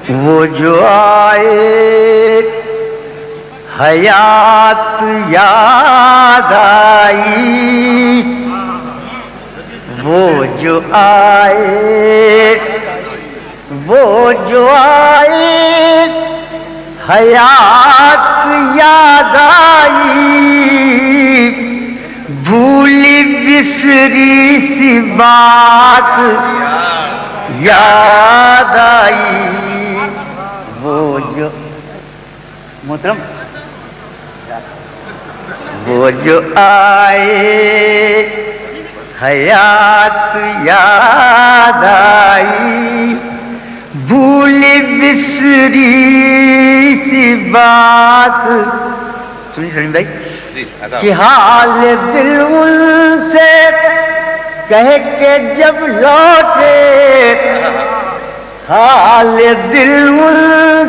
وہ جو آئے حیات یاد آئی، وہ جو آئے حیات یاد آئی، بھولی بسری سی بات یاد آئی، وہ جو محترم وہ جو آئے حیات یاد آئی، بھولی بسری سی بات۔ سنیے سلیم بھائی کہ حال دل ان سے کہہ کے جب لوٹے، حال دل ان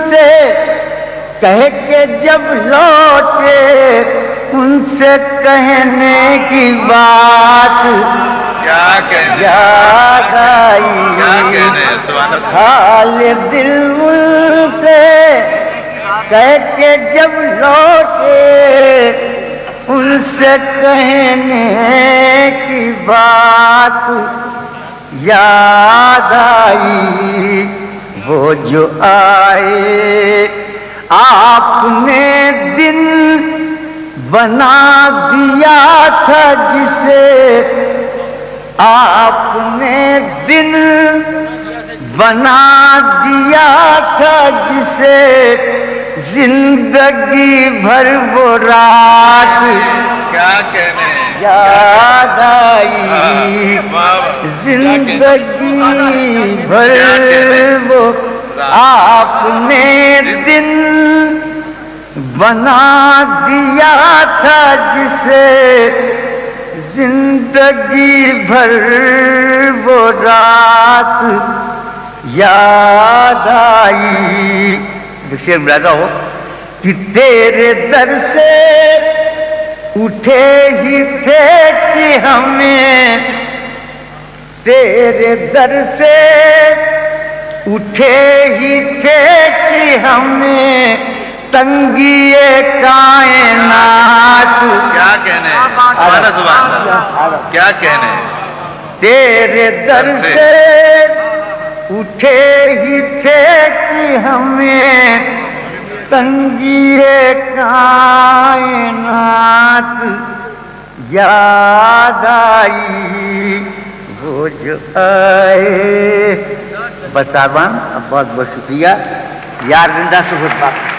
سے کہہ کے جب لوٹے، ان سے کہنے کی بات یاد آئی، حال دل ان سے کہہ کے جب لوٹے، ان سے کہنے کی بات یاد آئی، وہ جو آئے آپ نے دن بنا دیا تھا جسے، آپ نے دن بنا دیا تھا جسے، زندگی بھر وہ رات یاد آئی، زندگی بھر وہ آپ نے دن بنا دیا تھا جسے، زندگی بھر وہ رات یاد آئی۔ شعر ملاحظہ ہو کہ تیرے در سے اٹھے ہی تھے کہ ہمیں، تیرے در سے اٹھے ہی تھے کہ ہمیں تنگی کائنات کیا کہنے کیا کہنے، تیرے در سے اٹھے ہی تھے کہ ہمیں تنگی کائنات یاد آئی، وہ جو آئے۔ بس صاحبان اب بہت بہت شکریہ، یار زندہ صحبت باقی۔